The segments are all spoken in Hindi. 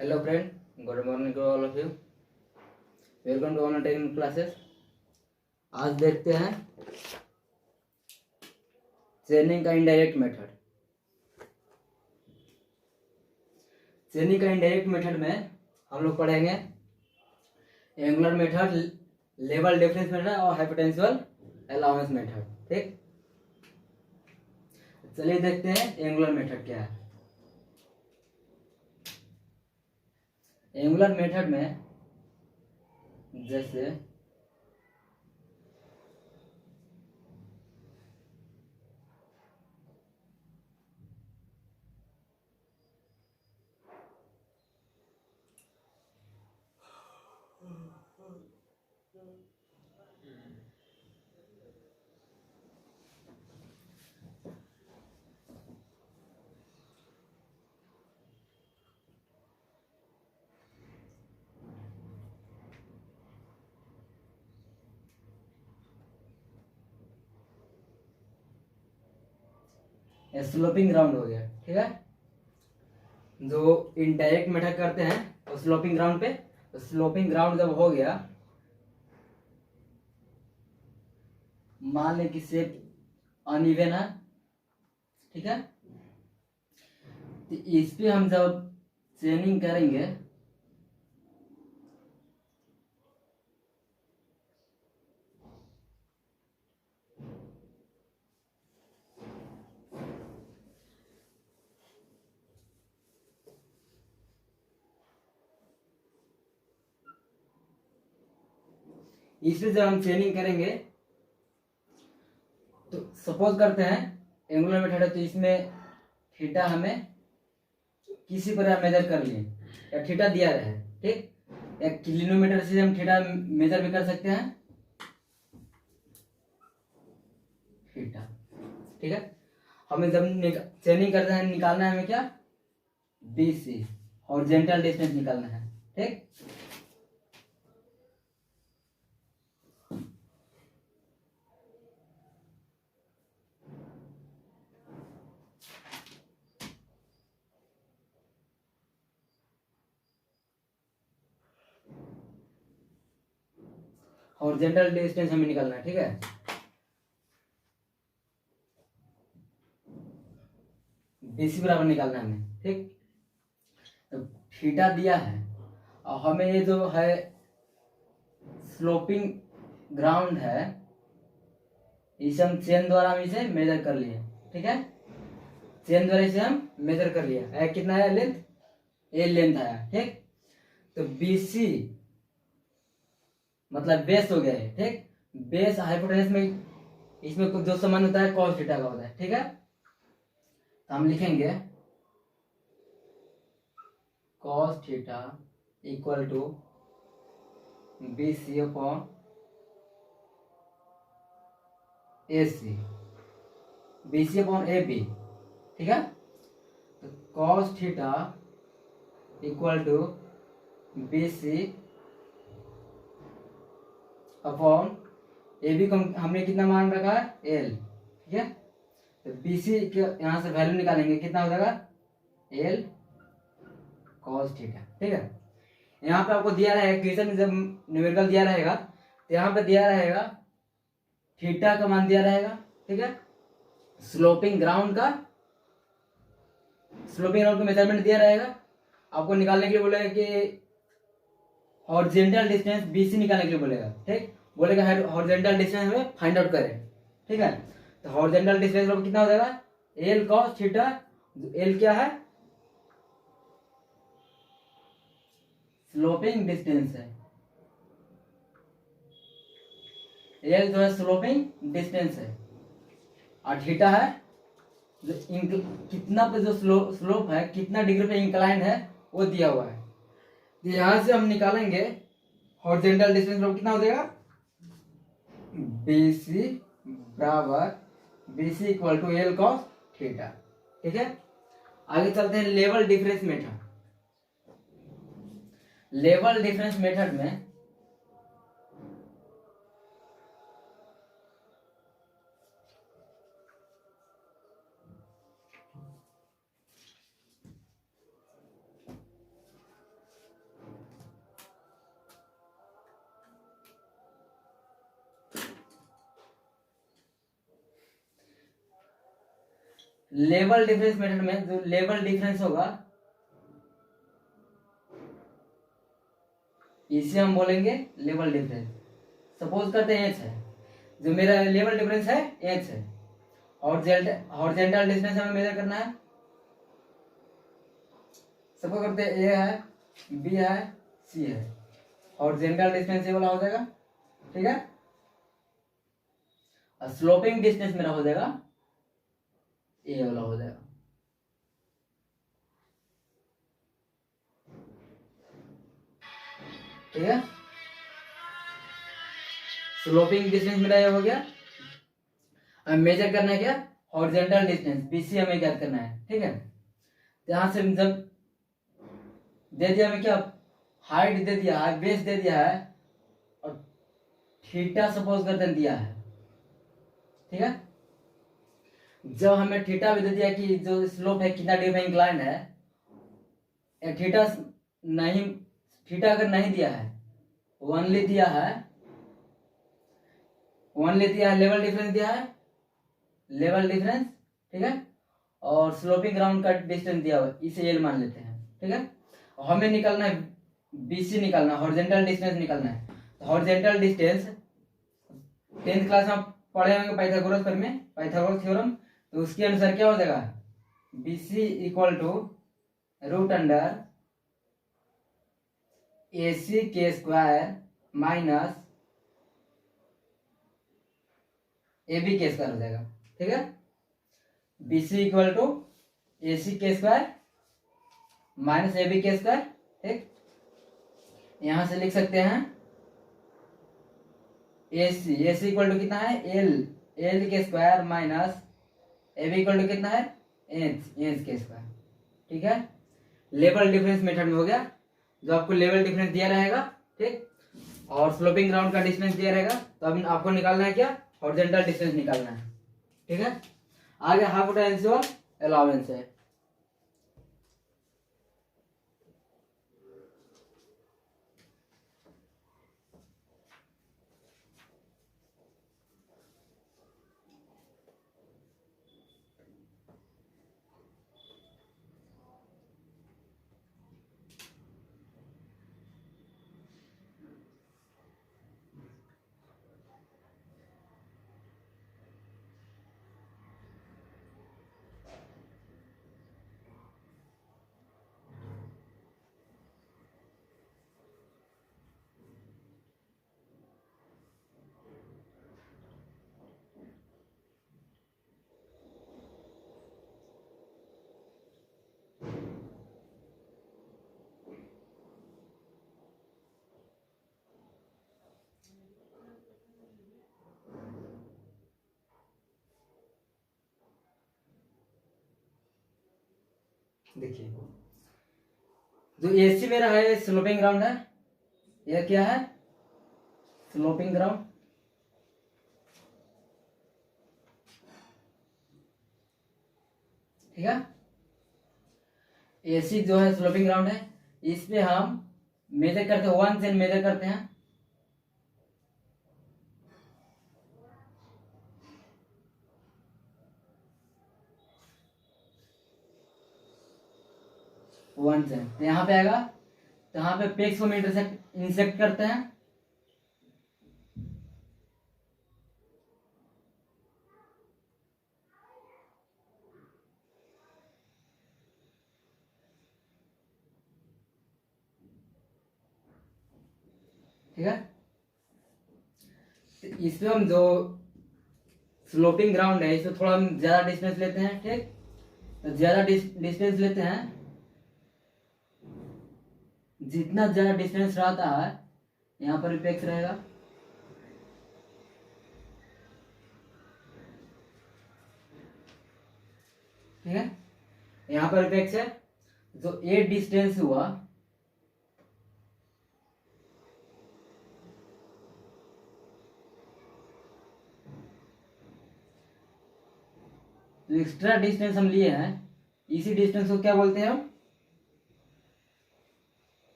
Hello friend, good morning to all of you. Welcome to online training classes. आज देखते हैं चेनिंग का इनडायरेक्ट मेथड। चेनिंग का इनडायरेक्ट मेथड में हम लोग पढ़ेंगे angular method, level difference method और हाइपोटेंशियल अलाउंस मेथड। ठीक, चलिए देखते हैं एंगुलर मेथड क्या है। एंगुलर मेथड में जैसे स्लोपिंग ग्राउंड हो गया। ठीक है, जो इनडायरेक्ट मेथड करते हैं वो स्लोपिंग ग्राउंड पे, तो स्लोपिंग ग्राउंड जब हो गया, मान लें कि शेप अनइवन है। ठीक है, तो इस पे हम जब चेनिंग करेंगे इसमें जब हम चेनिंग करेंगे तो सपोज करते हैं एंगुलर मेथड है, तो इसमें थीटा हमें किसी पर मेजर कर लिए या थीटा दिया रहे। ठीक, या किलोमीटर से हम थीटा मेजर भी कर सकते हैं थीटा। ठीक है, हमें जब चेनिंग करते हैं निकालना है हमें क्या, BC हॉरिजॉन्टल डिस्टेंस निकालना है। ठीक, हॉरिजॉन्टल डिस्टेंस हमें निकालना है। ठीक है, BC बराबर निकालना है हमें। ठीक, तो थीटा दिया है और हमें ये जो है स्लोपिंग ग्राउंड है, इसे हम चेन द्वारा हम इसे मेजर कर लिए। ठीक है, चेन द्वारा इसे हम मेजर कर लिया। कितना है लेंथ, ए लेंथ आया। ठीक, तो BC मतलब बेस हो गया है। ठीक, बेस हाइपोटेनस में इसमें कुछ जो समान होता है cos थीटा का होता है। ठीक है, तो हम लिखेंगे cos theta equal to BC upon AC, BC upon AB। ठीक है, तो cos theta equal to BC upon AB को हमने कितना मान रखा है, L। ठीक है, तो BC के यहाँ से वैल्यू निकालेंगे, कितना हो जाएगा, L cos थीटा। ठीक है, यहाँ पे आपको दिया रहेगा क्वेश्चन में, जब न्यूमेरिकल दिया रहेगा तो यहाँ पे दिया रहेगा थीटा का मान दिया रहेगा। ठीक है, स्लोपिंग ग्राउंड का मेजरमेंट दिया रहेगा। आपको निकालने के लिए बोलेगा कि हॉरिजॉन्टल डिस्टेंस BC निकालने के लिए बोलेगा। ठीक, बोलेगा हॉरिजॉन्टल डिस्टेंस हमें फाइंड आउट करें। ठीक है, तो हॉरिजॉन्टल डिस्टेंस कितना हो जाएगा, L cos थीटा। L क्या है, स्लोपिंग डिस्टेंस है। L जो है स्लोपिंग डिस्टेंस है और थीटा है जो कितना पे जो स्लोप है, कितना डिग्री पे इंक्लाइन है वो दिया हुआ है। तो यहां से हम निकालेंगे हॉरिजॉन्टल डिस्टेंस कितना हो जाएगा, BC बराबर BC equal to L cos theta. ठीक है, आगे चलते हैं level difference method. Level difference method में लेवल डिफरेंस मेथड में जो लेवल डिफरेंस होगा इसे हम बोलेंगे लेवल डिफरेंस। सपोज करते हैं एच है, जो मेरा लेवल डिफरेंस है एच है, हॉरिजॉन्टल डिस्टेंस हमें मेजर करना है। सपोज करते हैं ए है, बी है, सी है, हॉरिजॉन्टल डिस्टेंस ये वाला हो जाएगा, ठीक है। और स्लोपिंग डिस्टेंस मेरा हो जाएगा ए वाला हो जाएगा, ठीक है। स्लोपिंग डिस्टेंस मेरा ये हो गया। अब मेजर करना है क्या, हॉरिजॉन्टल डिस्टेंस बीसी हमें ज्ञात करना है, ठीक है। यहां से जब दे दिया हमें क्या, हाइट दे दिया है, बेस दे दिया है, और थीटा सपोज कर दिया है, ठीक है। जब हमें थीटा भी दे दिया कि जो स्लोप है कितना डिग्री इंक्लाइन है, थीटा नहीं, थीटा अगर नहीं दिया है, ओनली दिया है, लेवल डिफरेंस दिया है, लेवल डिफरेंस, ठीक है, और स्लोपिंग ग्राउंड का डिस्टेंस दिया हुआ, इसे एल मान लेते हैं, ठीक है। हमें निकालना है बीसी, निकालना हॉरिजॉन्टल डिस्टेंस निकालना है। हॉरिजॉन्टल डिस्टेंस 10th क्लास में पढ़े होंगे पाइथागोरस में, पाइथागोरस थ्योरम, तो उसके अनुसार क्या हो जाएगा, BC equal to root under AC के स्क्वायर माइनस AB के स्क्वायर हो जाएगा, ठीक है। BC इक्वल टू AC के स्क्वायर माइनस AB के स्क्वायर, ठीक। यहां से लिख सकते हैं AC इक्वल टू कितना है, L के square minus AB equal to कितना है, H के स्क्वायर, ठीक है। लेवल डिफरेंस मेथड में हो गया, जो आपको लेवल डिफरेंस दिया रहेगा, ठीक, और स्लोपिंग ग्राउंड का डिस्टेंस दिया रहेगा, तो अब आपको निकालना है क्या, हॉरिजॉन्टल डिस्टेंस निकालना है, ठीक है। आगे हाफ पोटेंशियल और अलाउंस है। देखिए, जो AC मेरा है स्लोपिंग ग्राउंड है, यह क्या है, स्लोपिंग ग्राउंड, ठीक है। AC जो है स्लोपिंग ग्राउंड है, इस पे हम मेजर करते हैं, 1 से मेजर करते हैं, वन से, तो यहाँ पे आएगा, तो यहाँ पे पेक्स को हम इंसेक्ट करते हैं, ठीक है। तो इस पे हम जो स्लोपिंग ग्राउंड है, इसमें थोड़ा हम ज्यादा डिस्टेंस लेते हैं, ठीक, तो ज्यादा डिस्टेंस लेते हैं, जितना ज्यादा डिस्टेंस रहता है यहाँ पर पेक्स रहेगा, ठीक है। यहाँ पर पेक्स है, जो ए डिस्टेंस हुआ, जो एक्स्ट्रा डिस्टेंस हम लिए हैं, इसी डिस्टेंस को क्या बोलते हैं हम,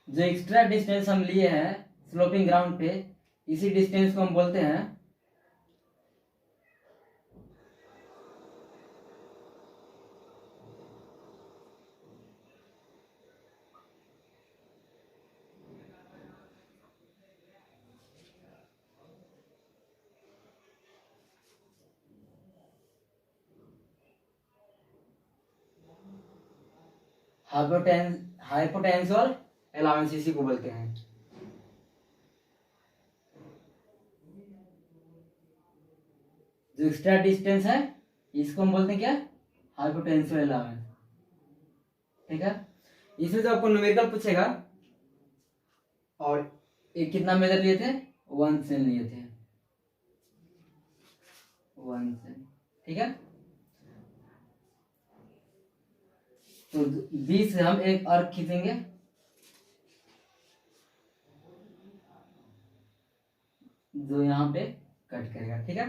जो एक्स्ट्रा डिस्टेंस हम लिए हैं स्लोपिंग ग्राउंड पे, इसी डिस्टेंस को हम बोलते हैं हाइपोटेंशियल अलाउंस इसी को बोलते हैं। जो एक्स्ट्रा डिस्टेंस है इसको हम बोलते हैं क्या, हाइपोटेंशियल अलाउंस। ठीक है, इसमें जो आपको न्यूमेरिकल पूछेगा, और ये कितना मेजर लिए थे, 1 सेंट लिए थे, 1 सेंट। ठीक है, तो 20 से हम एक अर्क खींचेंगे, जो यहाँ पे कट करेगा। ठीक है,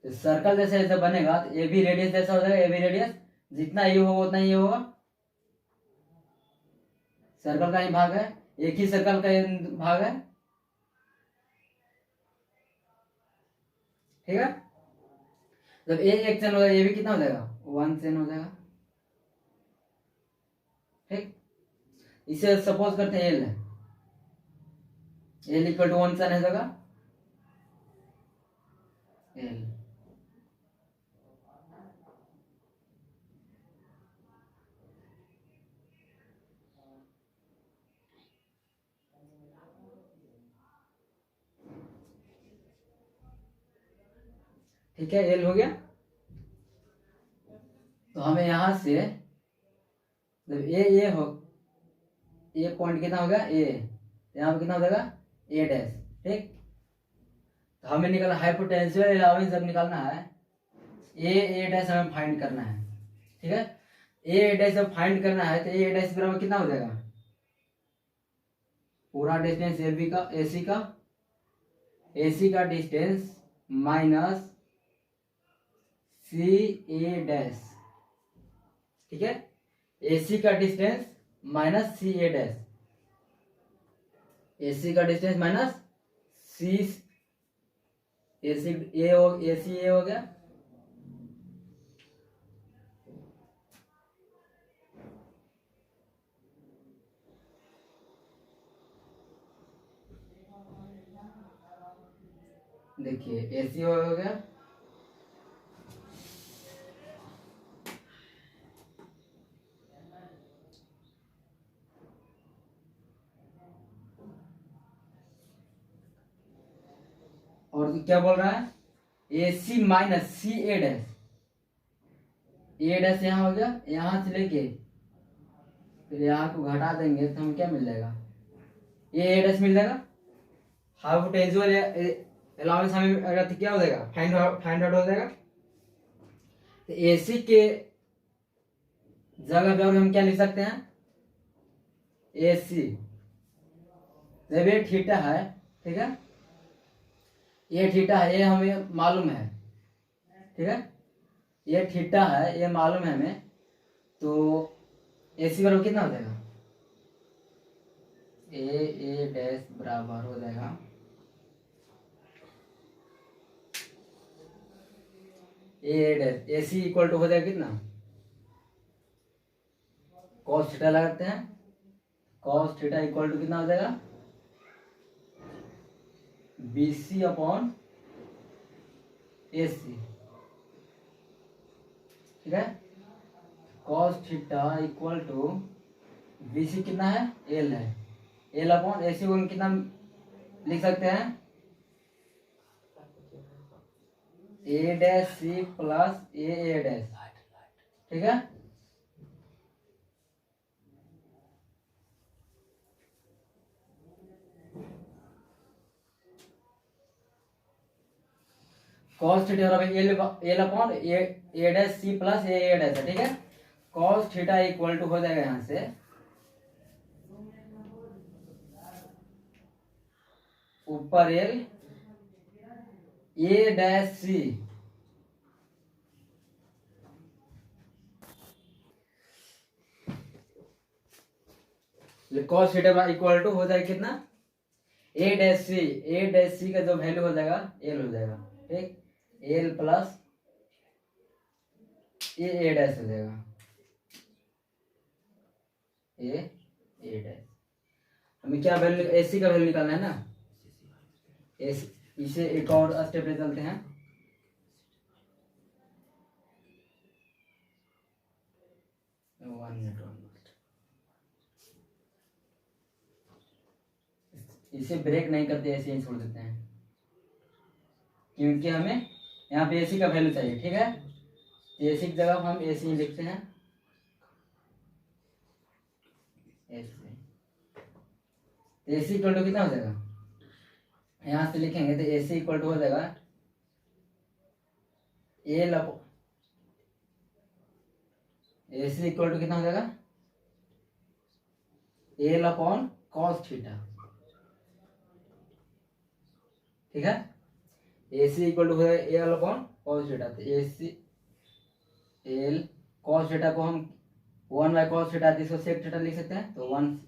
तो सर्कल जैसे जैसे बनेगा तो ए भी रेडियस जैसा हो जाएगा, ए भी रेडियस जितना ये होगा उतना ये होगा। सर्कल का ही भाग है, एक ही सर्कल का भाग है। ठीक है, जब ए 1 सेंट हो जाएगा, ये भी कितना हो जाएगा, 1 सेंट हो जाएगा। ठीक, इसे सपोज करते हैं एल है, एल इक्वल टू 1 सेंट हो जाएगा, एल। ठीक है, एल हो गया। तो हमें यहां से जब ए हो, ए पॉइंट कितना हो गया, ए, यहाँ पे कितना हो जाएगा, ए डैश। ठीक, तो हमें निकालना हाइपोटेंशियल अलाउंस, जब निकालना है ए डैश हमें फाइंड करना है। ठीक है, ए डैश जब फाइंड करना है तो ए डैश बराबर कितना हो जाएगा, पूरा डिस्टेंस एबी का, एसी का डिस्टेंस माइनस सी ए डैश। ठीक है, एसी का डिस्टेंस माइनस सी ए डैश, एसी का डिस्टेंस माइनस सी एसी ए हो गया। देखिए एसी हो गया, और क्या बोल रहा है, ए सी माइनस सी ए डैश, ए डैश यहाँ हो गया, यहाँ से लेके फिर यहाँ को घटा देंगे तो हमें क्या मिल जाएगा, ए डैश मिल जाएगा। हाइपोटेंशियल अलाउंस हमें अगर तो क्या हो जाएगा, फाइंड आउट हो जाएगा। तो एसी के जगह पे और हम क्या लिख सकते हैं, एसी, जब ये थीटा है, ठीक है, ये थीटा है, ये हमें मालूम है। ठीक है, ये थीटा है, ये मालूम है हमें, तो एसी बराबर कितना हो जाएगा, ए डैश बराबर हो जाएगा ए डैश, एसी इक्वल टू हो जाएगा कितना, कॉस थीटा लगाते हैं, कॉस थीटा इक्वल टू कितना हो जाएगा, बीसी अपॉन एसी। ठीक है, cos theta equal to BC कितना है, एल है, एल अपॉन एसी को कितना लिख सकते हैं, ए डैश सी प्लस ए डैश। ठीक है, कॉस थीटा बराबर एल अपॉन ए डैश सी प्लस ए डैश है। ठीक है, कॉस थीटा इक्वल टू हो जाएगा यहां से ऊपर L A dash C cos theta equal to हो जाएगा कितना, ए डैश सी का जो वैल्यू हो जाएगा एल हो जाएगा। ठीक, एल प्लस ए डैश हो जाएगा, ए डैश। हमें क्या वैल्यू, एसी का वैल्यू निकालना है ना, इसे एक और स्टेप पे चलते हैं। 1 मिनट 1 मिनट, इसे ब्रेक नहीं करते, ऐसे ही छोड़ देते हैं क्योंकि हमें यहाँ पे एसी का वैल्यू चाहिए। ठीक है, एसी की जगह हम एसी लिखते हैं, एसी इक्वल टू कितना हो जाएगा, यहाँ से लिखेंगे तो एसी इक्वल टू हो जाएगा एल, एसी इक्वल टू कितना हो जाएगा एल अपॉन कॉस थीटा। ठीक है, एसी इक्वल टू हो जाएगा एल अपॉन कॉस थीटा, तो एसी एल कॉस थीटा को हम 1/cos थीटा, जिसको सेक थीटा लिख सकते हैं, तो 1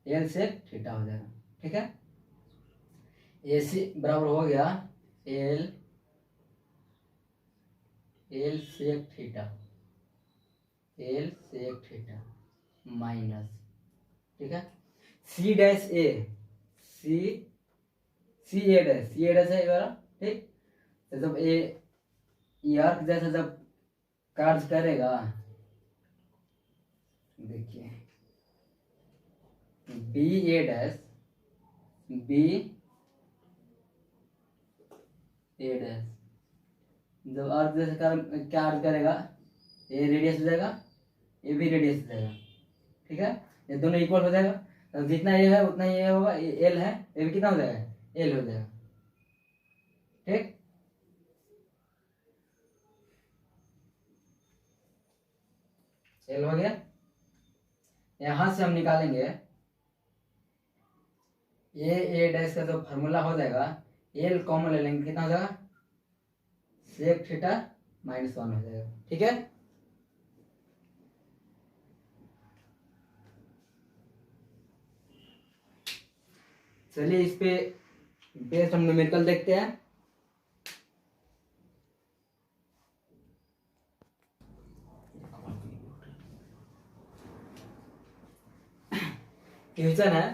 एल सेक थीटा हो जाएगा। ठीक है, एसी बराबर हो गया L sec theta, L sec theta minus, ठीक है, सी डैश ए, सी ए डैश है ये वाला। ठीक, तो जब ए आर्क जैसा जब कार्य करेगा, देखिए बी ए डैश, बी ए डैश जब आर्क जैसे कार्य करेगा, ए रेडियस हो जाएगा, ए भी रेडियस हो जाएगा। ठीक है, ये दोनों इक्वल हो जाएगा, तो जितना ए है उतना ये होगा, एल है, ये भी कितना हो जाएगा एल हो जाएगा। ठीक, एल हो गया। यहां से हम निकालेंगे ए डैश का जो फॉर्मूला हो जाएगा, एल कॉमन ले लेंगे, कितना हो जाएगा सेक थीटा -1 हो जाएगा। ठीक है, चलिए इस पे बेस्ड हम न्यूमेरिकल देखते हैं। क्वेश्चन है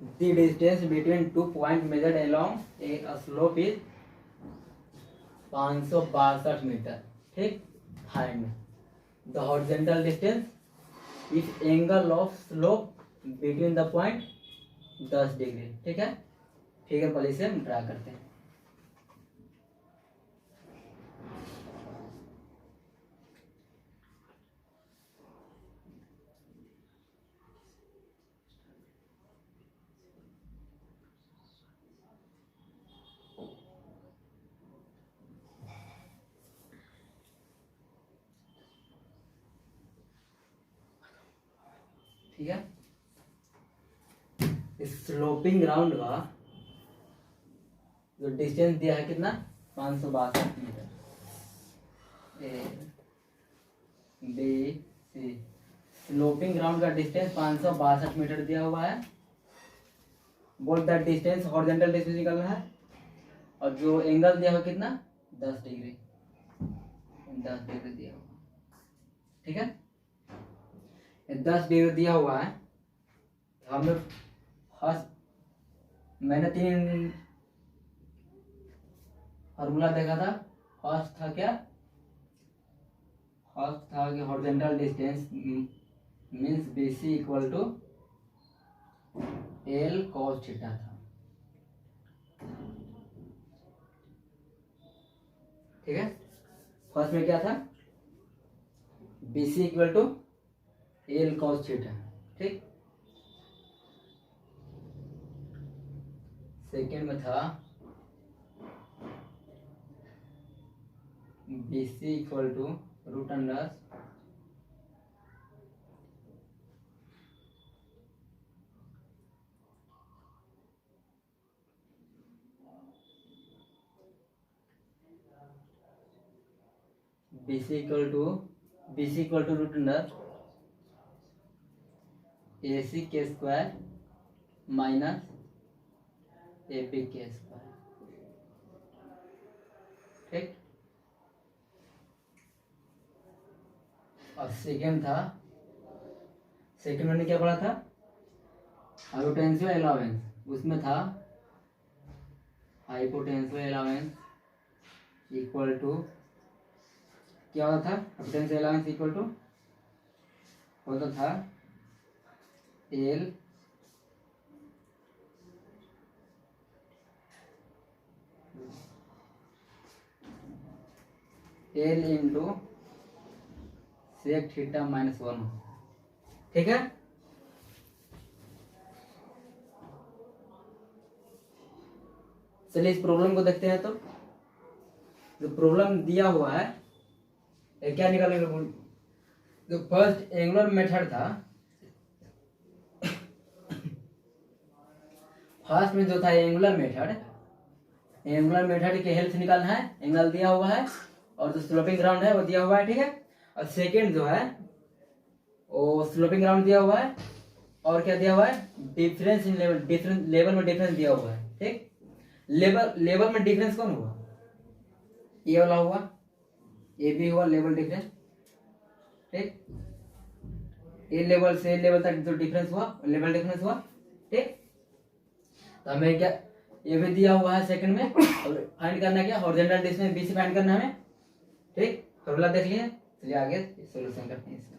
the distance between 2 point measured along a slope is 562 metre. ठीक, find the horizontal distance if angle of slope between the point 10 degree. ठीक है, फिगर पर इसे हम ड्रा करते हैं। ठीक है, स्लोपिंग ग्राउंड का जो डिस्टेंस दिया है कितना 562 metre, A B C, sloping ground का डिस्टेंस 562 मीटर दिया हुआ है। बोल दैट डिस्टेंस हॉरिजॉन्टल डिस्टेंस निकालना है, और जो एंगल दिया हुआ कितना 10 डिग्री, 10 डिग्री दिया हुआ। ठीक है, 10 डिग्री दिया हुआ है, हम लोग फर्स्ट मैंने 3 फॉर्मूला देखा था। फर्स्ट था क्या, फर्स्ट था कि horizontal distance means BC equal to L cos theta था। ठीक है, फर्स्ट में क्या था BC equal to L cos theta. ठीक, सेकेंड में था BC equal to root under BC equal to root under AC के स्क्वायर माइनस AB के स्क्वायर। ठीक, और सेकेंड मैंने क्या पढ़ा था हाइपोटेंशियल अलाउंस, उसमें था हाइपोटेंशियल अलाउंस इक्वल टू क्या होता था, हाइपोटेंशियल अलाउंस इक्वल टू होता था L L into sec theta minus 1। ठीक है, चलिए इस प्रॉब्लम को देखते हैं। तो जो प्रॉब्लम दिया हुआ है ये क्या निकालेंगे? जो फर्स्ट एंगुलर मेथड था, फर्स्ट में जो था एंगुलर मेथड, एंगुलर मेथड के हेल्प से निकालना है। एंगल दिया हुआ है और जो स्लोपिंग ग्राउंड है वो दिया हुआ है। ठीक है, और सेकेंड जो है वो स्लोपिंग ग्राउंड दिया हुआ है और क्या दिया हुआ है? Difference in level, difference level में डिफरेंस दिया हुआ है। ठीक, लेवल में डिफरेंस कौन हुआ? ये वाला हुआ, ये भी हुआ लेवल डिफरेंस। ठीक, ए लेवल से लेवल तक जो डिफरेंस हुआ लेवल डिफरेंस हुआ। ठीक, तो हमें क्या ये भी दिया हुआ है सेकंड में, और फाइंड करना है क्या? हॉरिजॉन्टल डिस्टेंस बीसी फाइंड करना है हमें। ठीक, फॉर्मूला देख लिए, चलिए आगे सॉल्यूशन करते हैं इसका।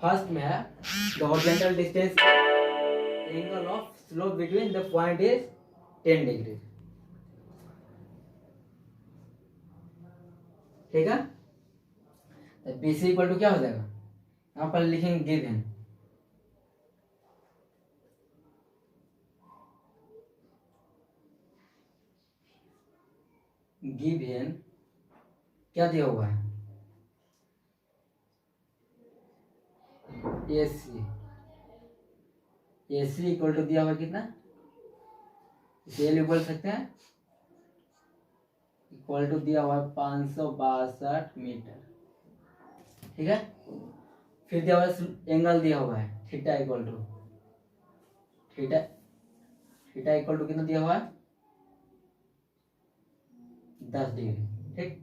फर्स्ट में है the horizontal distance angle of slope between the point is 10 degree. ठीक है, तो बीसी इक्वल टू क्या हो जाएगा? यहाँ पर लिखेंगे गिवन, गिवन क्या दिया हुआ है? एसी, एसी इक्वल टू दिया हुआ कितना? इसे एल बोल सकते हैं, इक्वल टू दिया हुआ है 562 मीटर। ठीक है, फिर दिया हुआ है एंगल दिया हुआ है theta equal to theta, theta equal to कितना दिया हुआ है? 10 डिग्री। ठीक,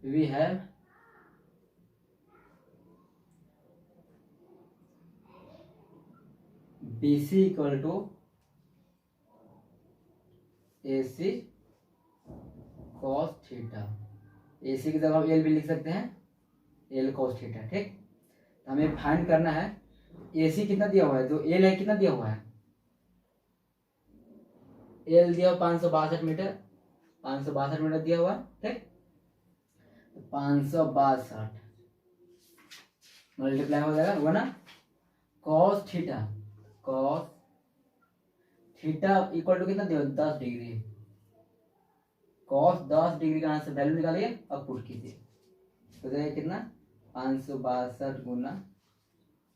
we have BC equal to AC cos theta. AC की जगह एल भी लिख सकते हैं, एल cos थीटा। ठीक, तो हमें फाइंड करना है AC कितना दिया हुआ है, जो एल है कितना दिया हुआ है? एल दिया हुआ 562 मीटर, 562 मीटर दिया हुआ है। ठीक, 562 मल्टीप्लाई हो जाएगा वो ना cos theta, cos theta equal to कितना दिया? 10 डिग्री। cos 10 डिग्री का आंसर वैल्यू निकालिए अब पुट कीजिए, हो जाएगा कितना? 562 गुना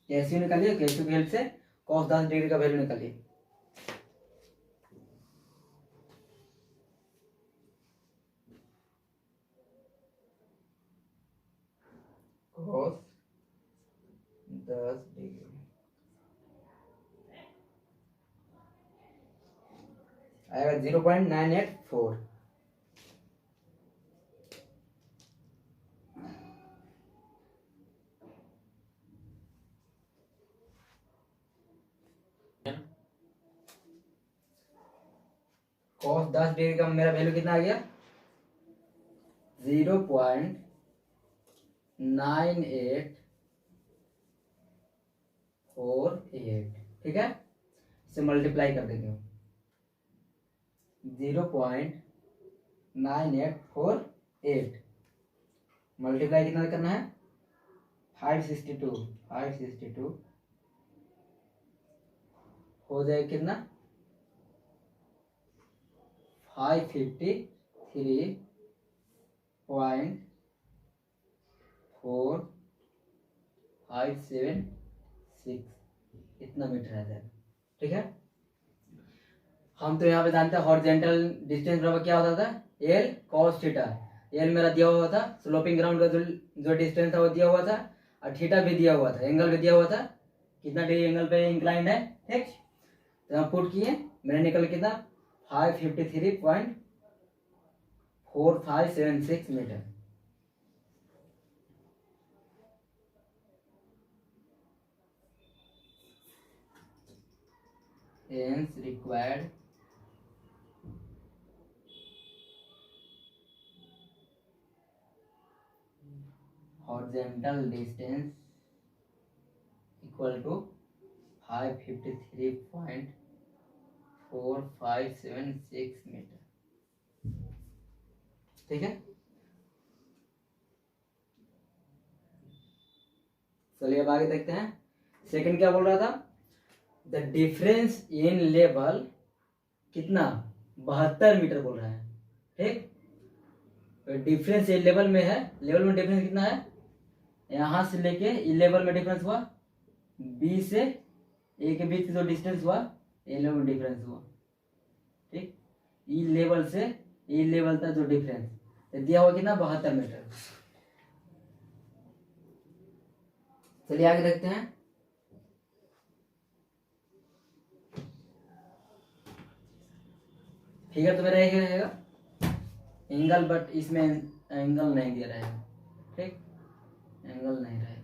कैसे निकालिए, कैसे की हेल्प से cos 10 डिग्री का वैल्यू निकालिए। cos 10 डिग्री आएगा 0.984। cos 10 डिग्री का मेरा वैल्यू कितना आ गया? 0.9848। ठीक है, इसे मल्टीप्लाई कर देंगे, 0.9848 मल्टीप्लाई कितना करना है? 562 हो जाएगा कितना? 553.4576 इतना मीटर आ जाएगा। ठीक है, हम तो यहाँ पे जानते हैं हॉरिजॉन्टल डिस्टेंस बराबर क्या होता था? L cos theta. एल मेरा दिया हुआ था, स्लोपिंग ग्राउंड का जो डिस्टेंस था वो दिया हुआ था, और थीटा भी दिया हुआ था, एंगल भी दिया हुआ था, कितना डिग्री एंगल पे इंक्लाइंड है। ठीक, तो हम पुट किए, मैंने निकल कितना? 553.4576 meter. hence required horizontal distance equal to 553.4576 meter. ठीक है, चलिए अब आगे देखते हैं। सेकंड क्या बोल रहा था, द डिफरेंस इन लेवल कितना 72 मीटर बोल रहा है। ठीक, डिफरेंस ये लेवल में है, लेवल में डिफरेंस कितना है, यहां से लेके इस लेवल में डिफरेंस हुआ, बी से ए के बीच जो डिस्टेंस हुआ ए लेवल में डिफरेंस हुआ। ठीक, ई लेवल से ई लेवल तक जो डिफरेंस दिया हुआ कितना 72 मीटर। चलिए आगे देखते हैं। फिगर तो मेरा एक ही रहेगा एंगल, बट इसमें एंगल नहीं दिया रहेगा। ठीक, एंगल नहीं रहेगा।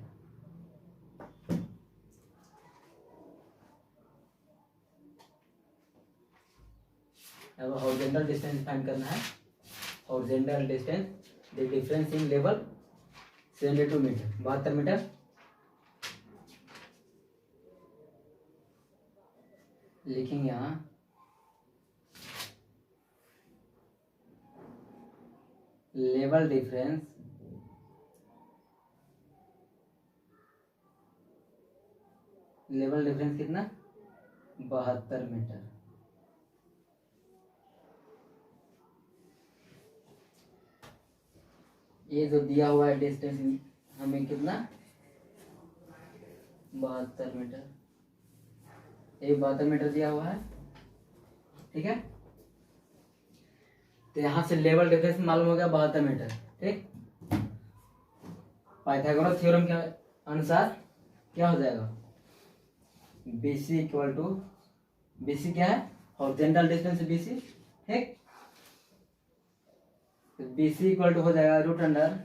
अब हॉरिजॉन्टल डिस्टेंस फाइंड करना है। Horizontal distance, the difference in level 72 meter, 72 meter. लिखेंगे यहाँ लेवल डिफरेंस कितना 72 मीटर। ये जो दिया हुआ है डिस्टेंस हमें कितना 72 मीटर, ये 72 मीटर दिया हुआ है। ठीक है, तो यहां से लेवल डिफरेंस मालूम हो गया 72 मीटर। ठीक, पाइथागोरस थ्योरम के अनुसार क्या हो जाएगा, BC इक्वल टू, BC क्या है, हॉरिजॉन्टल डिस्टेंस BC। ठीक, तो BC इक्वल टू हो जाएगा रूट अंडर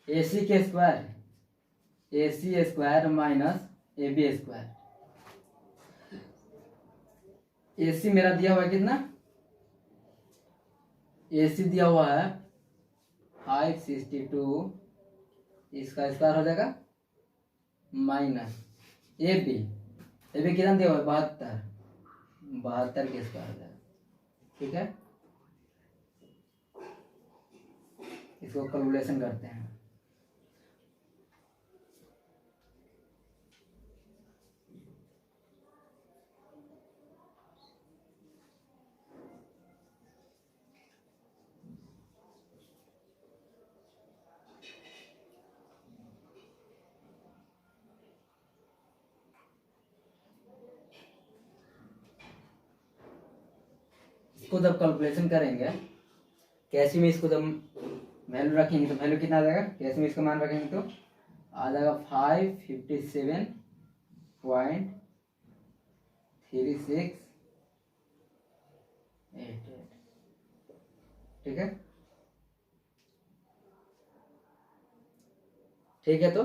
AC के square, AC square minus AB square. AC मेरा दिया हुआ है कितना, AC दिया हुआ है 562, इसका स्क्वायर हो जाएगा माइनस AB कितना दिया हुआ है 72 के स्क्वायर हो जाएगा। ठीक है, इसको कैलकुलेशन करते हैं। इसको जब कैलकुलेशन करेंगे कैसे में, इसको जब वैल्यू रखेंगे तो वैल्यू कितना आ जाएगा, कैसे में इसका मान रखेंगे तो आ जाएगा 557.3688। ठीक है, ठीक है, तो